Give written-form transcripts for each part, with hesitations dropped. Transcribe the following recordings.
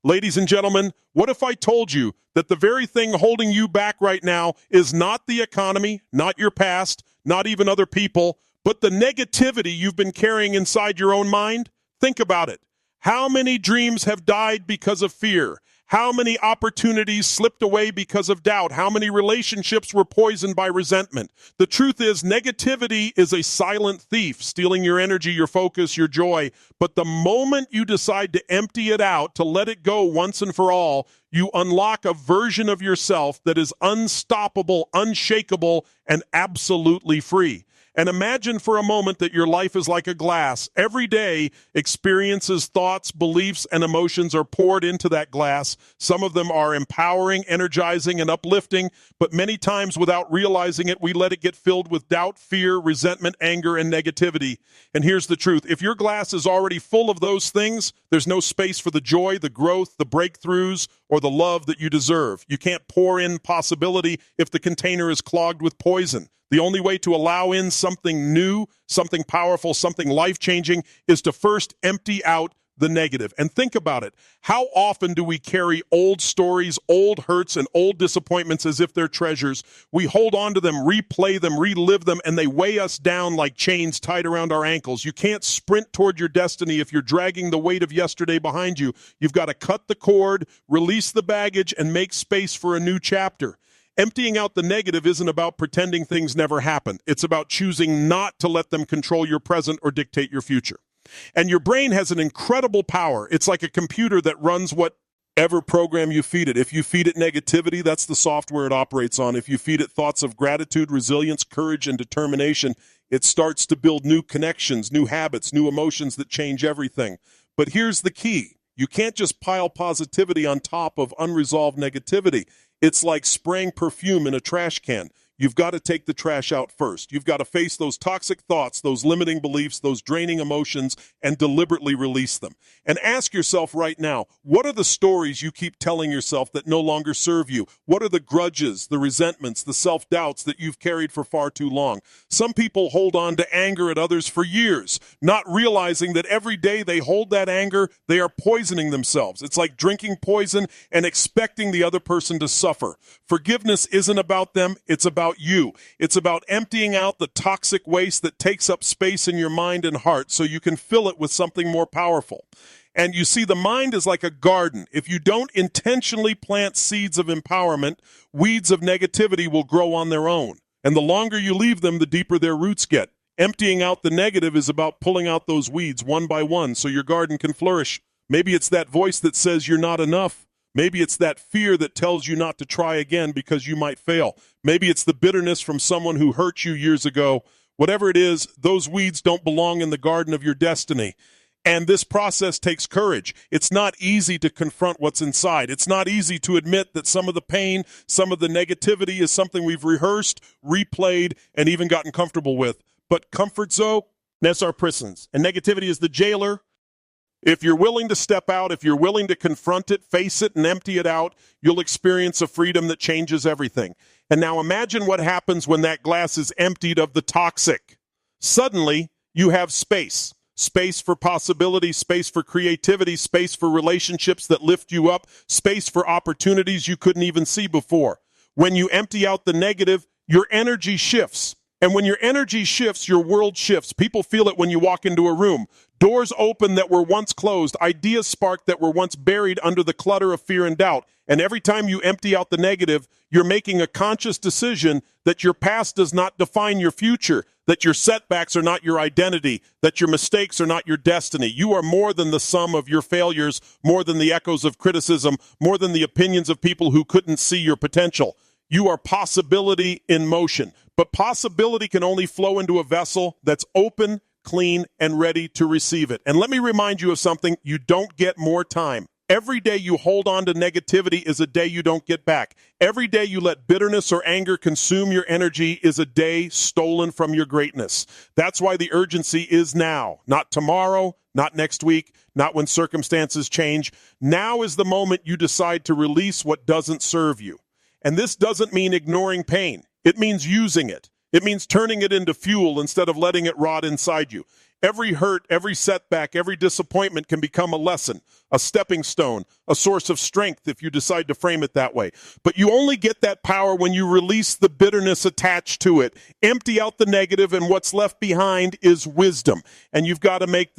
Ladies and gentlemen, what if I told you that the very thing holding you back right now is not the economy, not your past, not even other people, but the negativity you've been carrying inside your own mind? Think about it. How many dreams have died because of fear? How many opportunities slipped away because of doubt? How many relationships were poisoned by resentment? The truth is, negativity is a silent thief, stealing your energy, your focus, your joy. But the moment you decide to empty it out, to let it go once and for all, you unlock a version of yourself that is unstoppable, unshakable, and absolutely free. And imagine for a moment that your life is like a glass. Every day, experiences, thoughts, beliefs, and emotions are poured into that glass. Some of them are empowering, energizing, and uplifting, but many times without realizing it, we let it get filled with doubt, fear, resentment, anger, and negativity. And here's the truth. If your glass is already full of those things, there's no space for the joy, the growth, the breakthroughs, or the love that you deserve. You can't pour in possibility if the container is clogged with poison. The only way to allow in something new, something powerful, something life-changing is to first empty out the negative. And think about it. How often do we carry old stories, old hurts, and old disappointments as if they're treasures? We hold on to them, replay them, relive them, and they weigh us down like chains tied around our ankles. You can't sprint toward your destiny if you're dragging the weight of yesterday behind you. You've got to cut the cord, release the baggage, and make space for a new chapter. Emptying out the negative isn't about pretending things never happened. It's about choosing not to let them control your present or dictate your future. And your brain has an incredible power. It's like a computer that runs whatever program you feed it. If you feed it negativity, that's the software it operates on. If you feed it thoughts of gratitude, resilience, courage, and determination, it starts to build new connections, new habits, new emotions that change everything. But here's the key. You can't just pile positivity on top of unresolved negativity. It's like spraying perfume in a trash can. You've got to take the trash out first. You've got to face those toxic thoughts, those limiting beliefs, those draining emotions, and deliberately release them. And ask yourself right now, what are the stories you keep telling yourself that no longer serve you? What are the grudges, the resentments, the self-doubts that you've carried for far too long? Some people hold on to anger at others for years, not realizing that every day they hold that anger, they are poisoning themselves. It's like drinking poison and expecting the other person to suffer. Forgiveness isn't about them, it's about you. It's about emptying out the toxic waste that takes up space in your mind and heart so you can fill it with something more powerful. And you see, the mind is like a garden. If you don't intentionally plant seeds of empowerment, weeds of negativity will grow on their own. And the longer you leave them, the deeper their roots get. Emptying out the negative is about pulling out those weeds one by one so your garden can flourish. Maybe it's that voice that says you're not enough. Maybe it's that fear that tells you not to try again because you might fail. Maybe it's the bitterness from someone who hurt you years ago. Whatever it is, those weeds don't belong in the garden of your destiny. And this process takes courage. It's not easy to confront what's inside. It's not easy to admit that some of the pain, some of the negativity is something we've rehearsed, replayed, and even gotten comfortable with. But comfort zone, that's our prisons. And negativity is the jailer. If you're willing to step out, if you're willing to confront it, face it, and empty it out, you'll experience a freedom that changes everything. And now imagine what happens when that glass is emptied of the toxic. Suddenly, you have space. Space for possibility, space for creativity, space for relationships that lift you up, space for opportunities you couldn't even see before. When you empty out the negative, your energy shifts. And when your energy shifts, your world shifts. People feel it when you walk into a room. Doors open that were once closed. Ideas spark that were once buried under the clutter of fear and doubt. And every time you empty out the negative, you're making a conscious decision that your past does not define your future, that your setbacks are not your identity, that your mistakes are not your destiny. You are more than the sum of your failures, more than the echoes of criticism, more than the opinions of people who couldn't see your potential. You are possibility in motion. But possibility can only flow into a vessel that's open, clean, and ready to receive it. And let me remind you of something. You don't get more time. Every day you hold on to negativity is a day you don't get back. Every day you let bitterness or anger consume your energy is a day stolen from your greatness. That's why the urgency is now, not tomorrow, not next week, not when circumstances change. Now is the moment you decide to release what doesn't serve you. And this doesn't mean ignoring pain. It means using it. It means turning it into fuel instead of letting it rot inside you. Every hurt, every setback, every disappointment can become a lesson, a stepping stone, a source of strength if you decide to frame it that way. But you only get that power when you release the bitterness attached to it. Empty out the negative, and what's left behind is wisdom. And you've got to make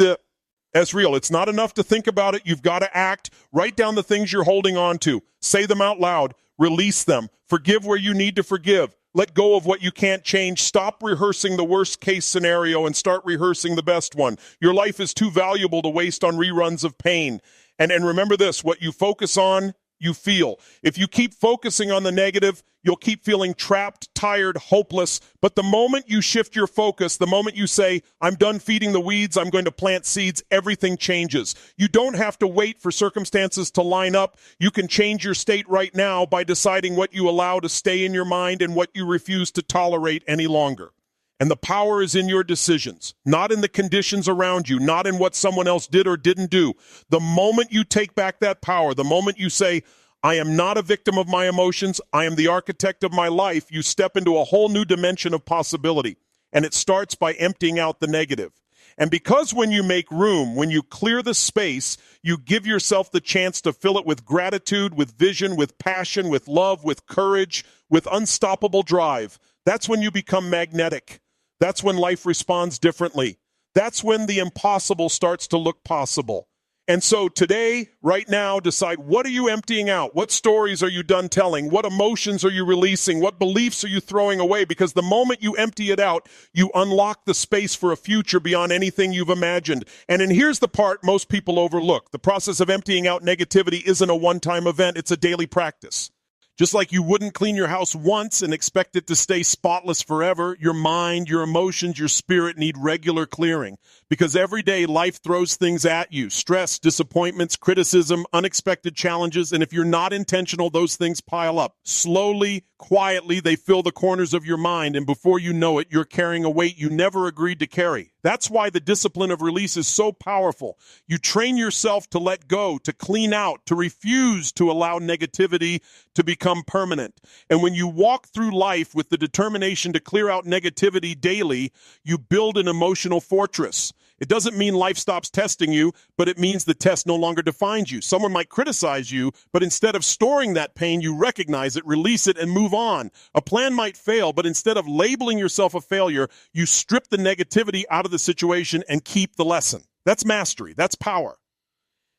as real. It's not enough to think about it. You've got to act. Write down the things you're holding on to. Say them out loud. Release them. Forgive where you need to forgive. Let go of what you can't change. Stop rehearsing the worst case scenario and start rehearsing the best one. Your life is too valuable to waste on reruns of pain. And remember this, what you focus on, you feel. If you keep focusing on the negative, you'll keep feeling trapped, tired, hopeless. But the moment you shift your focus, the moment you say, I'm done feeding the weeds, I'm going to plant seeds, everything changes. You don't have to wait for circumstances to line up. You can change your state right now by deciding what you allow to stay in your mind and what you refuse to tolerate any longer. And the power is in your decisions, not in the conditions around you, not in what someone else did or didn't do. The moment you take back that power, the moment you say, I am not a victim of my emotions, I am the architect of my life, you step into a whole new dimension of possibility. And it starts by emptying out the negative. And because when you make room, when you clear the space, you give yourself the chance to fill it with gratitude, with vision, with passion, with love, with courage, with unstoppable drive. That's when you become magnetic. That's when life responds differently. That's when the impossible starts to look possible. And so today, right now, decide, what are you emptying out? What stories are you done telling? What emotions are you releasing? What beliefs are you throwing away? Because the moment you empty it out, you unlock the space for a future beyond anything you've imagined. And here's the part most people overlook. The process of emptying out negativity isn't a one-time event. It's a daily practice. Just like you wouldn't clean your house once and expect it to stay spotless forever, your mind, your emotions, your spirit need regular clearing. Because every day life throws things at you, stress, disappointments, criticism, unexpected challenges, and if you're not intentional, those things pile up. Slowly, quietly, they fill the corners of your mind, and before you know it, you're carrying a weight you never agreed to carry. That's why the discipline of release is so powerful. You train yourself to let go, to clean out, to refuse to allow negativity to become permanent. And when you walk through life with the determination to clear out negativity daily, you build an emotional fortress. It doesn't mean life stops testing you, but it means the test no longer defines you. Someone might criticize you, but instead of storing that pain, you recognize it, release it, and move on. A plan might fail, but instead of labeling yourself a failure, you strip the negativity out of the situation and keep the lesson. That's mastery. That's power.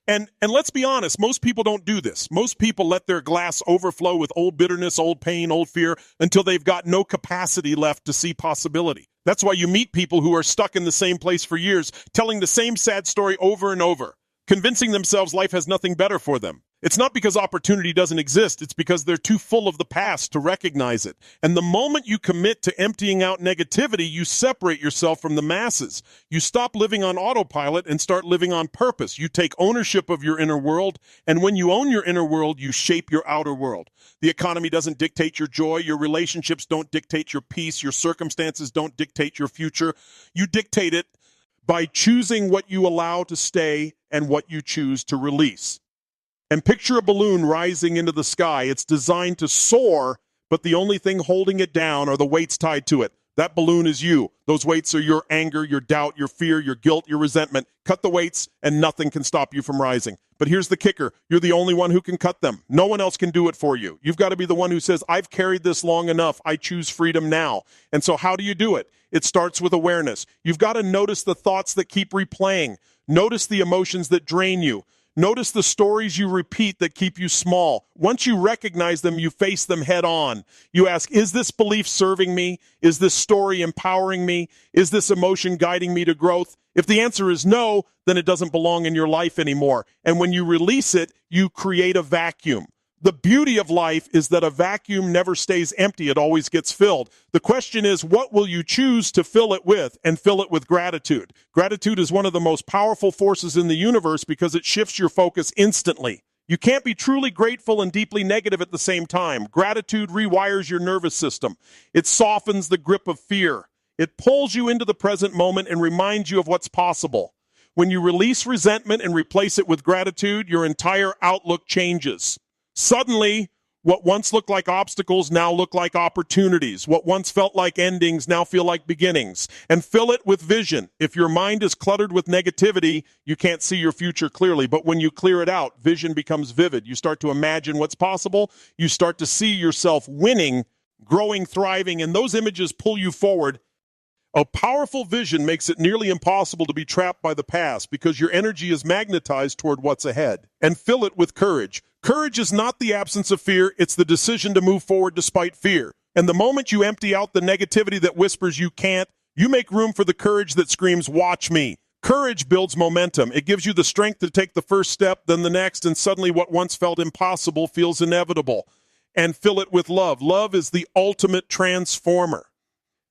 And let's be honest, most people don't do this. Most people let their glass overflow with old bitterness, old pain, old fear until they've got no capacity left to see possibility. That's why you meet people who are stuck in the same place for years, telling the same sad story over and over, convincing themselves life has nothing better for them. It's not because opportunity doesn't exist. It's because they're too full of the past to recognize it. And the moment you commit to emptying out negativity, you separate yourself from the masses. You stop living on autopilot and start living on purpose. You take ownership of your inner world. And when you own your inner world, you shape your outer world. The economy doesn't dictate your joy. Your relationships don't dictate your peace. Your circumstances don't dictate your future. You dictate it by choosing what you allow to stay and what you choose to release. And picture a balloon rising into the sky. It's designed to soar, but the only thing holding it down are the weights tied to it. That balloon is you. Those weights are your anger, your doubt, your fear, your guilt, your resentment. Cut the weights, and nothing can stop you from rising. But here's the kicker. You're the only one who can cut them. No one else can do it for you. You've got to be the one who says, I've carried this long enough. I choose freedom now. And so how do you do it? It starts with awareness. You've got to notice the thoughts that keep replaying. Notice the emotions that drain you. Notice the stories you repeat that keep you small. Once you recognize them, you face them head on. You ask, is this belief serving me? Is this story empowering me? Is this emotion guiding me to growth? If the answer is no, then it doesn't belong in your life anymore. And when you release it, you create a vacuum. The beauty of life is that a vacuum never stays empty. It always gets filled. The question is, what will you choose to fill it with, and fill it with gratitude? Gratitude is one of the most powerful forces in the universe because it shifts your focus instantly. You can't be truly grateful and deeply negative at the same time. Gratitude rewires your nervous system. It softens the grip of fear. It pulls you into the present moment and reminds you of what's possible. When you release resentment and replace it with gratitude, your entire outlook changes. Suddenly, What once looked like obstacles now look like opportunities. What once felt like endings now feel like beginnings. And fill it with vision. If your mind is cluttered with negativity, you can't see your future clearly. But when you clear it out, vision becomes vivid. You start to imagine what's possible. You start to see yourself winning, growing, thriving, and those images pull you forward. A powerful vision makes it nearly impossible to be trapped by the past because your energy is magnetized toward what's ahead. And fill it with courage. Courage is not the absence of fear, it's the decision to move forward despite fear. And the moment you empty out the negativity that whispers you can't, you make room for the courage that screams, watch me. Courage builds momentum. It gives you the strength to take the first step, then the next, and suddenly what once felt impossible feels inevitable. And fill it with love. Love is the ultimate transformer.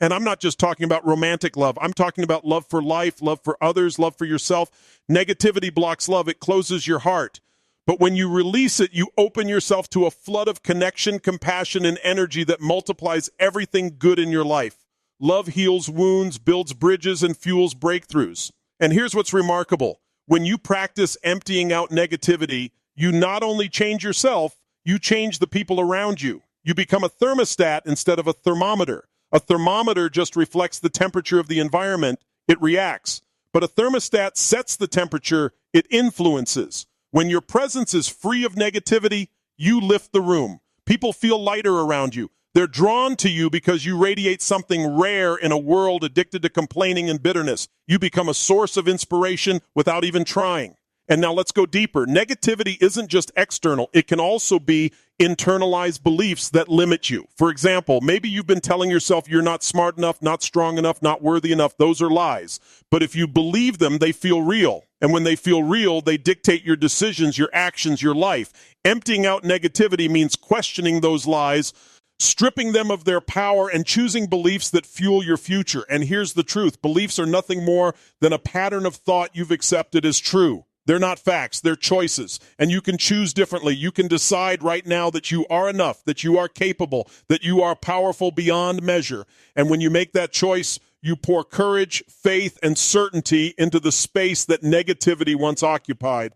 And I'm not just talking about romantic love. I'm talking about love for life, love for others, love for yourself. Negativity blocks love. It closes your heart. But when you release it, you open yourself to a flood of connection, compassion, and energy that multiplies everything good in your life. Love heals wounds, builds bridges, and fuels breakthroughs. And here's what's remarkable. When you practice emptying out negativity, you not only change yourself, you change the people around you. You become a thermostat instead of a thermometer. A thermometer just reflects the temperature of the environment. It reacts. But a thermostat sets the temperature. It influences. When your presence is free of negativity, you lift the room. People feel lighter around you. They're drawn to you because you radiate something rare in a world addicted to complaining and bitterness. You become a source of inspiration without even trying. And now let's go deeper. Negativity isn't just external. It can also be internalized beliefs that limit you. For example, maybe you've been telling yourself you're not smart enough, not strong enough, not worthy enough. Those are lies. But if you believe them, they feel real. And when they feel real, they dictate your decisions, your actions, your life. Emptying out negativity means questioning those lies, stripping them of their power, and choosing beliefs that fuel your future. And here's the truth. Beliefs are nothing more than a pattern of thought you've accepted as true. They're not facts, they're choices, and you can choose differently. You can decide right now that you are enough, that you are capable, that you are powerful beyond measure. And when you make that choice, you pour courage, faith, and certainty into the space that negativity once occupied.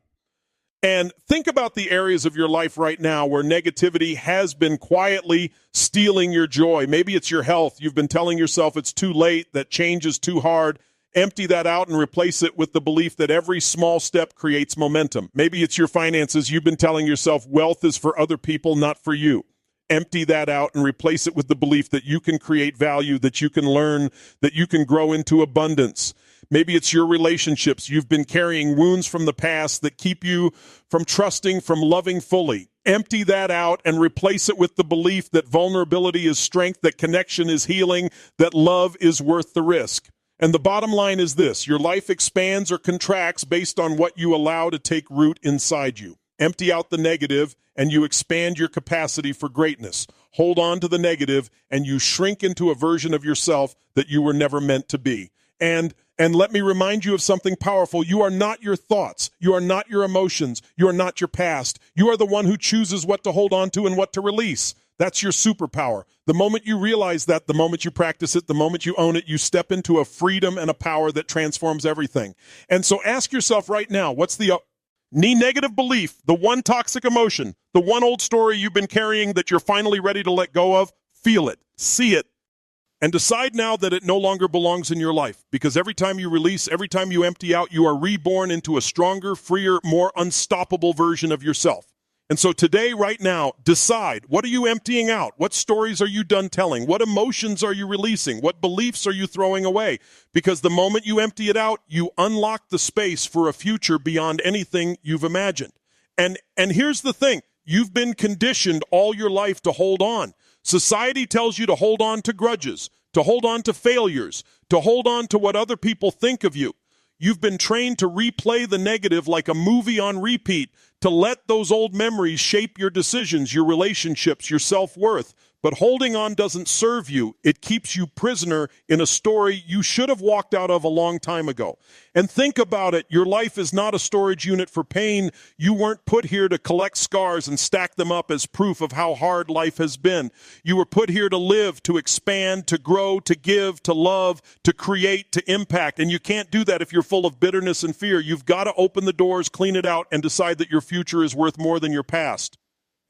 And think about the areas of your life right now where negativity has been quietly stealing your joy. Maybe it's your health. You've been telling yourself it's too late, that change is too hard. Empty that out and replace it with the belief that every small step creates momentum. Maybe it's your finances. You've been telling yourself wealth is for other people, not for you. Empty that out and replace it with the belief that you can create value, that you can learn, that you can grow into abundance. Maybe it's your relationships. You've been carrying wounds from the past that keep you from trusting, from loving fully. Empty that out and replace it with the belief that vulnerability is strength, that connection is healing, that love is worth the risk. And the bottom line is this: your life expands or contracts based on what you allow to take root inside you. Empty out the negative and you expand your capacity for greatness. Hold on to the negative and you shrink into a version of yourself that you were never meant to be. And let me remind you of something powerful. You are not your thoughts. You are not your emotions. You are not your past. You are the one who chooses what to hold on to and what to release. That's your superpower. The moment you realize that, the moment you practice it, the moment you own it, you step into a freedom and a power that transforms everything. And so ask yourself right now, what's the negative belief, the one toxic emotion, the one old story you've been carrying that you're finally ready to let go of? Feel it, see it, and decide now that it no longer belongs in your life. Because every time you release, every time you empty out, you are reborn into a stronger, freer, more unstoppable version of yourself. And so today, right now, decide, what are you emptying out? What stories are you done telling? What emotions are you releasing? What beliefs are you throwing away? Because the moment you empty it out, you unlock the space for a future beyond anything you've imagined. And here's the thing. You've been conditioned all your life to hold on. Society tells you to hold on to grudges, to hold on to failures, to hold on to what other people think of you. You've been trained to replay the negative like a movie on repeat, to let those old memories shape your decisions, your relationships, your self-worth. But holding on doesn't serve you. It keeps you prisoner in a story you should have walked out of a long time ago. And think about it. Your life is not a storage unit for pain. You weren't put here to collect scars and stack them up as proof of how hard life has been. You were put here to live, to expand, to grow, to give, to love, to create, to impact. And you can't do that if you're full of bitterness and fear. You've got to open the doors, clean it out, and decide that your future is worth more than your past.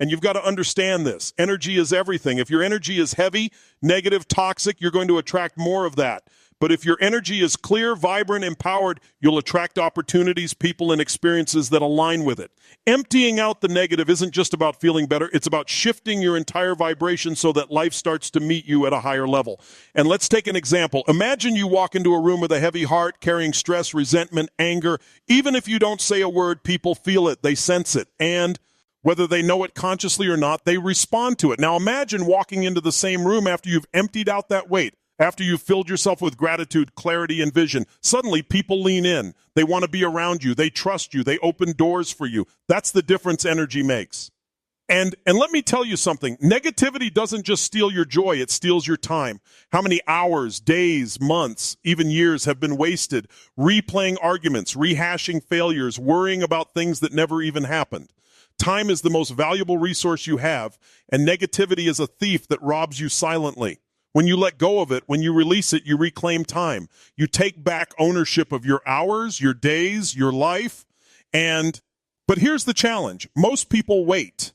And you've got to understand this. Energy is everything. If your energy is heavy, negative, toxic, you're going to attract more of that. But if your energy is clear, vibrant, empowered, you'll attract opportunities, people, and experiences that align with it. Emptying out the negative isn't just about feeling better. It's about shifting your entire vibration so that life starts to meet you at a higher level. And let's take an example. Imagine you walk into a room with a heavy heart, carrying stress, resentment, anger. Even if you don't say a word, people feel it. They sense it. And whether they know it consciously or not, they respond to it. Now imagine walking into the same room after you've emptied out that weight. After you've filled yourself with gratitude, clarity, and vision, suddenly people lean in. They want to be around you. They trust you. They open doors for you. That's the difference energy makes. And let me tell you something. Negativity doesn't just steal your joy. It steals your time. How many hours, days, months, even years have been wasted replaying arguments, rehashing failures, worrying about things that never even happened? Time is the most valuable resource you have, and negativity is a thief that robs you silently. When you let go of it, when you release it, you reclaim time. You take back ownership of your hours, your days, your life. But here's the challenge. Most people wait.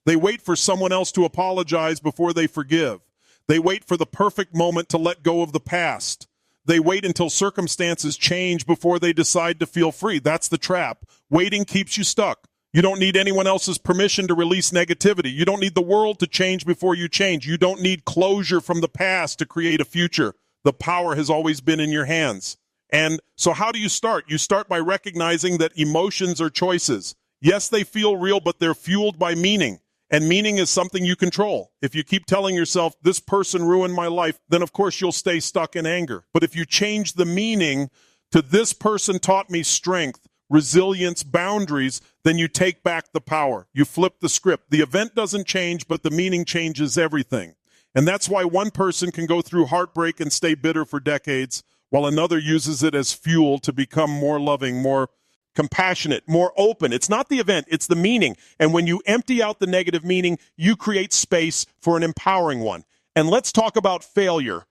They wait for someone else to apologize before they forgive. They wait for the perfect moment to let go of the past. They wait until circumstances change before they decide to feel free. That's the trap. Waiting keeps you stuck. You don't need anyone else's permission to release negativity. You don't need the world to change before you change. You don't need closure from the past to create a future. The power has always been in your hands. And so how do you start? You start by recognizing that emotions are choices. Yes, they feel real, but they're fueled by meaning. And meaning is something you control. If you keep telling yourself, this person ruined my life, then of course you'll stay stuck in anger. But if you change the meaning to this person taught me strength, resilience, boundaries, then you take back the power. You flip the script. The event doesn't change, but the meaning changes everything. And that's why one person can go through heartbreak and stay bitter for decades, while another uses it as fuel to become more loving, more compassionate, more open. It's not the event, it's the meaning. And when you empty out the negative meaning, you create space for an empowering one. And let's talk about failure.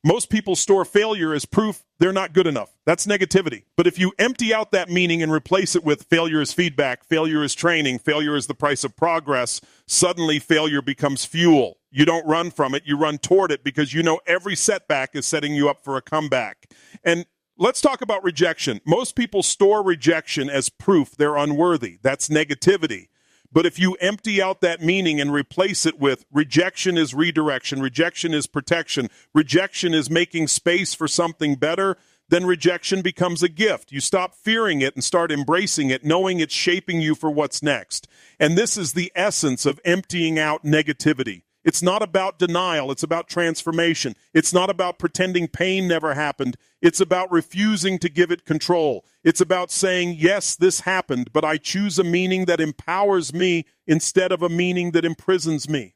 Most people store failure as proof they're not good enough. That's negativity. But if you empty out that meaning and replace it with failure is feedback, failure is training, failure is the price of progress, suddenly failure becomes fuel. You don't run from it, you run toward it because you know every setback is setting you up for a comeback. And let's talk about rejection. Most people store rejection as proof they're unworthy. That's negativity. But if you empty out that meaning and replace it with rejection is redirection, rejection is protection, rejection is making space for something better, then rejection becomes a gift. You stop fearing it and start embracing it, knowing it's shaping you for what's next. And this is the essence of emptying out negativity. It's not about denial. It's about transformation. It's not about pretending pain never happened. It's about refusing to give it control. It's about saying, yes, this happened, but I choose a meaning that empowers me instead of a meaning that imprisons me.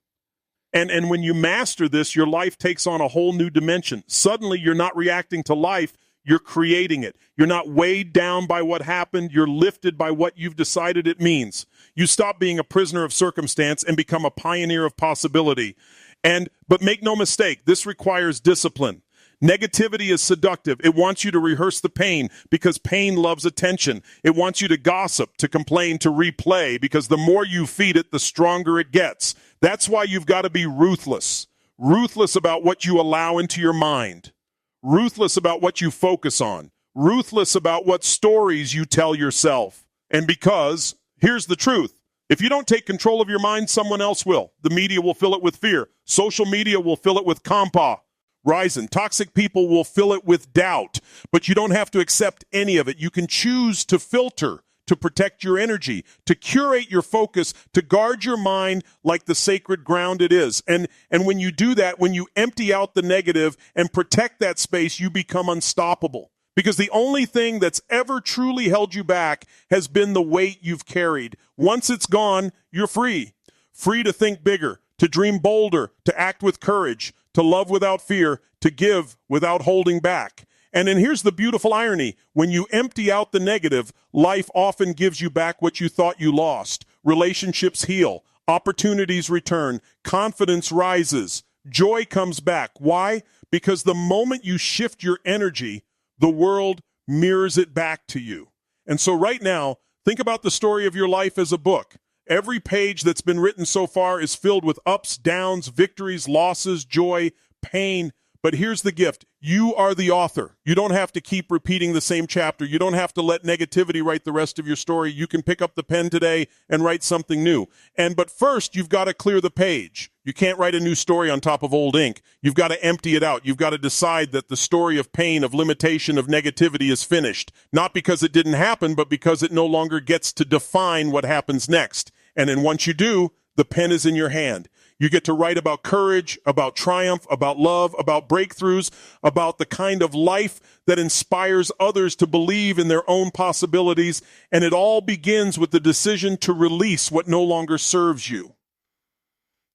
And when you master this, your life takes on a whole new dimension. Suddenly, you're not reacting to life. You're creating it. You're not weighed down by what happened. You're lifted by what you've decided it means. You stop being a prisoner of circumstance and become a pioneer of possibility. But make no mistake, this requires discipline. Negativity is seductive. It wants you to rehearse the pain because pain loves attention. It wants you to gossip, to complain, to replay because the more you feed it, the stronger it gets. That's why you've got to be ruthless. Ruthless about what you allow into your mind. Ruthless about what you focus on. Ruthless about what stories you tell yourself. And because, here's the truth, if you don't take control of your mind, someone else will. The media will fill it with fear. Social media will fill it with compa. Ryzen. Toxic people will fill it with doubt. But you don't have to accept any of it. You can choose to filter, to protect your energy, to curate your focus, to guard your mind like the sacred ground it is. And when you do that, when you empty out the negative and protect that space, you become unstoppable. Because the only thing that's ever truly held you back has been the weight you've carried. Once it's gone, you're free. Free to think bigger, to dream bolder, to act with courage, to love without fear, to give without holding back. And then here's the beautiful irony. When you empty out the negative, life often gives you back what you thought you lost. Relationships heal. Opportunities return. Confidence rises. Joy comes back. Why? Because the moment you shift your energy, the world mirrors it back to you. And so right now, think about the story of your life as a book. Every page that's been written so far is filled with ups, downs, victories, losses, joy, pain. But here's the gift. You are the author. You don't have to keep repeating the same chapter. You don't have to let negativity write the rest of your story. You can pick up the pen today and write something new. But first, you've got to clear the page. You can't write a new story on top of old ink. You've got to empty it out. You've got to decide that the story of pain, of limitation, of negativity is finished. Not because it didn't happen, but because it no longer gets to define what happens next. And then once you do, the pen is in your hand. You get to write about courage, about triumph, about love, about breakthroughs, about the kind of life that inspires others to believe in their own possibilities. And it all begins with the decision to release what no longer serves you.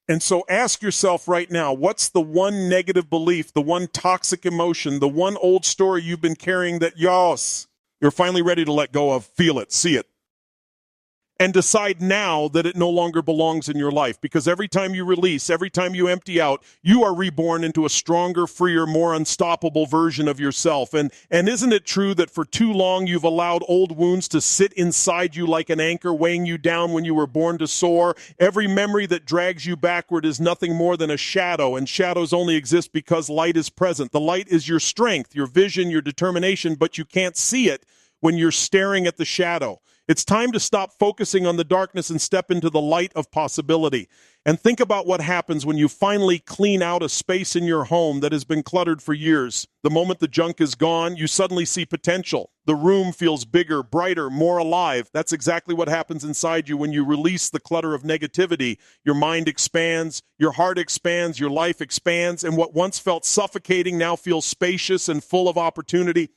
And so ask yourself right now, what's the one negative belief, the one toxic emotion, the one old story you've been carrying that, you're finally ready to let go of? Feel it, see it. And decide now that it no longer belongs in your life. Because every time you release, every time you empty out, you are reborn into a stronger, freer, more unstoppable version of yourself. And isn't it true that for too long you've allowed old wounds to sit inside you like an anchor, weighing you down when you were born to soar? Every memory that drags you backward is nothing more than a shadow, and shadows only exist because light is present. The light is your strength, your vision, your determination, but you can't see it when you're staring at the shadow. It's time to stop focusing on the darkness and step into the light of possibility. And think about what happens when you finally clean out a space in your home that has been cluttered for years. The moment the junk is gone, you suddenly see potential. The room feels bigger, brighter, more alive. That's exactly what happens inside you when you release the clutter of negativity. Your mind expands, your heart expands, your life expands, and what once felt suffocating now feels spacious and full of opportunity.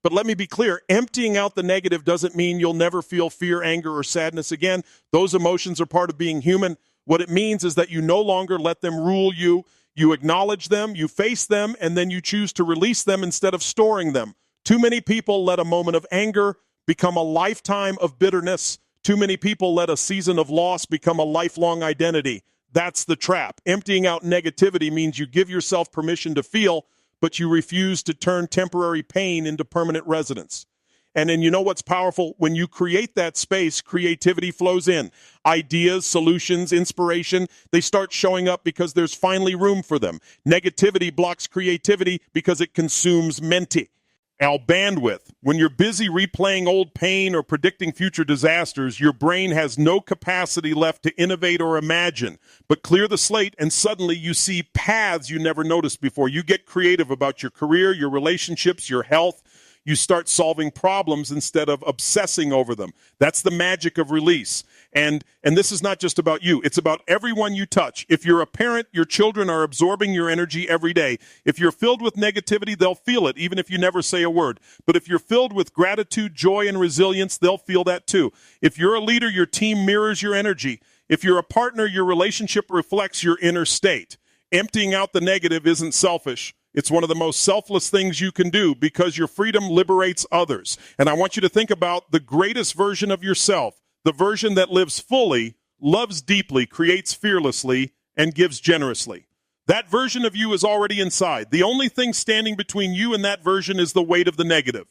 But let me be clear, emptying out the negative doesn't mean you'll never feel fear, anger, or sadness again. Those emotions are part of being human. What it means is that you no longer let them rule you. You acknowledge them, you face them, and then you choose to release them instead of storing them. Too many people let a moment of anger become a lifetime of bitterness. Too many people let a season of loss become a lifelong identity. That's the trap. Emptying out negativity means you give yourself permission to feel, but you refuse to turn temporary pain into permanent residence. And then you know what's powerful? When you create that space, creativity flows in. Ideas, solutions, inspiration, they start showing up because there's finally room for them. Negativity blocks creativity because it consumes bandwidth. When you're busy replaying old pain or predicting future disasters, your brain has no capacity left to innovate or imagine. But clear the slate and suddenly you see paths you never noticed before. You get creative about your career, your relationships, your health. You start solving problems instead of obsessing over them. That's the magic of release. And this is not just about you. It's about everyone you touch. If you're a parent, your children are absorbing your energy every day. If you're filled with negativity, they'll feel it, even if you never say a word. But if you're filled with gratitude, joy, and resilience, they'll feel that too. If you're a leader, your team mirrors your energy. If you're a partner, your relationship reflects your inner state. Emptying out the negative isn't selfish. It's one of the most selfless things you can do because your freedom liberates others. And I want you to think about the greatest version of yourself, the version that lives fully, loves deeply, creates fearlessly, and gives generously. That version of you is already inside. The only thing standing between you and that version is the weight of the negative.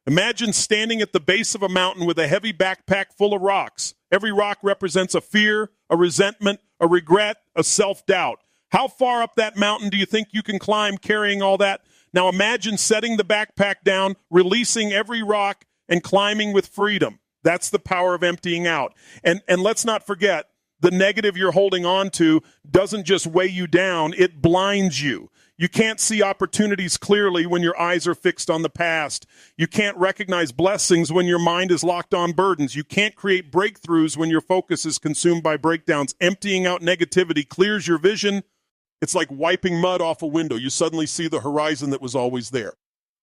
Imagine standing at the base of a mountain with a heavy backpack full of rocks. Every rock represents a fear, a resentment, a regret, a self-doubt. How far up that mountain do you think you can climb carrying all that? Now imagine setting the backpack down, releasing every rock, and climbing with freedom. That's the power of emptying out. And let's not forget, the negative you're holding on to doesn't just weigh you down, it blinds you. You can't see opportunities clearly when your eyes are fixed on the past. You can't recognize blessings when your mind is locked on burdens. You can't create breakthroughs when your focus is consumed by breakdowns. Emptying out negativity clears your vision. It's like wiping mud off a window. You suddenly see the horizon that was always there.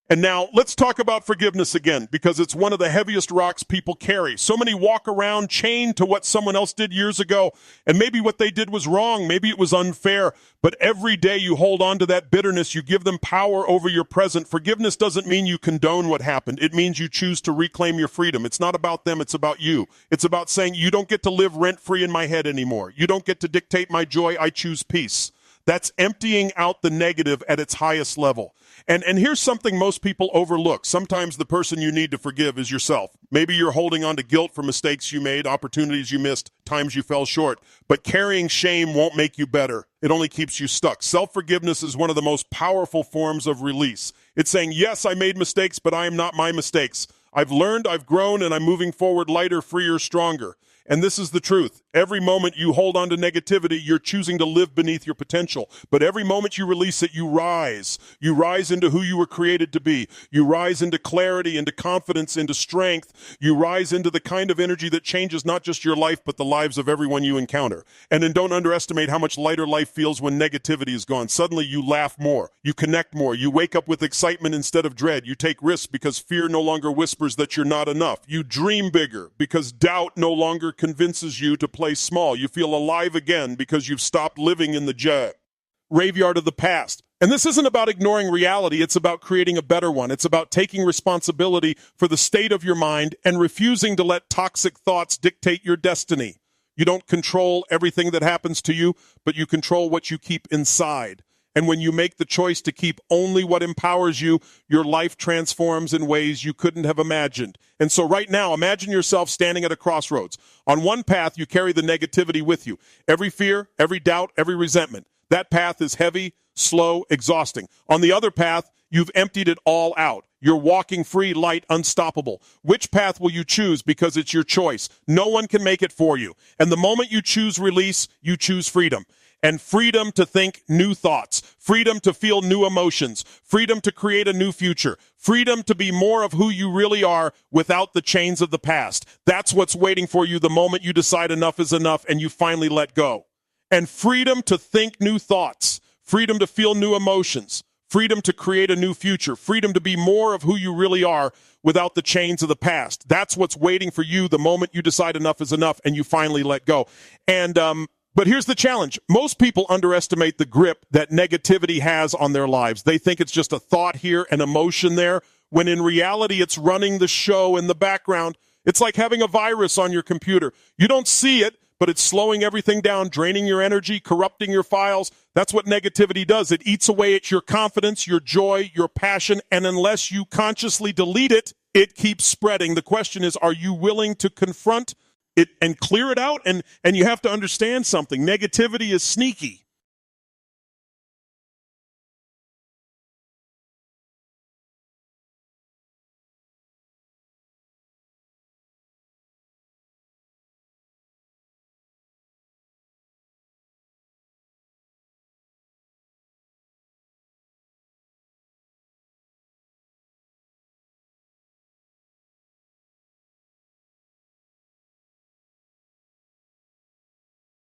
And now let's talk about forgiveness again, because it's one of the heaviest rocks people carry. So many walk around chained to what someone else did years ago, and maybe what they did was wrong, maybe it was unfair, but every day you hold on to that bitterness, you give them power over your present. Forgiveness doesn't mean you condone what happened. It means you choose to reclaim your freedom. It's not about them, it's about you. It's about saying, you don't get to live rent-free in my head anymore. You don't get to dictate my joy, I choose peace. That's emptying out the negative at its highest level. And here's something most people overlook. Sometimes the person you need to forgive is yourself. Maybe you're holding on to guilt for mistakes you made, opportunities you missed, times you fell short. But carrying shame won't make you better. It only keeps you stuck. Self-forgiveness is one of the most powerful forms of release. It's saying, yes, I made mistakes, but I am not my mistakes. I've learned, I've grown, and I'm moving forward lighter, freer, stronger. And this is the truth. Every moment you hold on to negativity, you're choosing to live beneath your potential. But every moment you release it, you rise. You rise into who you were created to be. You rise into clarity, into confidence, into strength. You rise into the kind of energy that changes not just your life, but the lives of everyone you encounter. And then don't underestimate how much lighter life feels when negativity is gone. Suddenly you laugh more. You connect more. You wake up with excitement instead of dread. You take risks because fear no longer whispers that you're not enough. You dream bigger because doubt no longer convinces you to play small. You feel alive again because you've stopped living in the graveyard of the past. And this isn't about ignoring reality. It's about creating a better one. It's about taking responsibility for the state of your mind and refusing to let toxic thoughts dictate your destiny. You don't control everything that happens to you, but you control what you keep inside. And when you make the choice to keep only what empowers you, your life transforms in ways you couldn't have imagined. And so right now, imagine yourself standing at a crossroads. On one path, you carry the negativity with you. Every fear, every doubt, every resentment. That path is heavy, slow, exhausting. On the other path, you've emptied it all out. You're walking free, light, unstoppable. Which path will you choose? Because it's your choice. No one can make it for you. And the moment you choose release, you choose freedom. And freedom to think new thoughts, freedom to feel new emotions, freedom to create a new future, freedom to be more of who you really are without the chains of the past. That's what's waiting for you the moment you decide enough is enough and you finally let go. And freedom to think new thoughts, freedom to feel new emotions, freedom to create a new future, freedom to be more of who you really are without the chains of the past. That's what's waiting for you the moment you decide enough is enough and you finally let go. But here's the challenge. Most people underestimate the grip that negativity has on their lives. They think it's just a thought here, an emotion there, when in reality it's running the show in the background. It's like having a virus on your computer. You don't see it, but it's slowing everything down, draining your energy, corrupting your files. That's what negativity does. It eats away at your confidence, your joy, your passion, and unless you consciously delete it, it keeps spreading. The question is, are you willing to confront it and clear it out? And you have to understand something. Negativity is sneaky.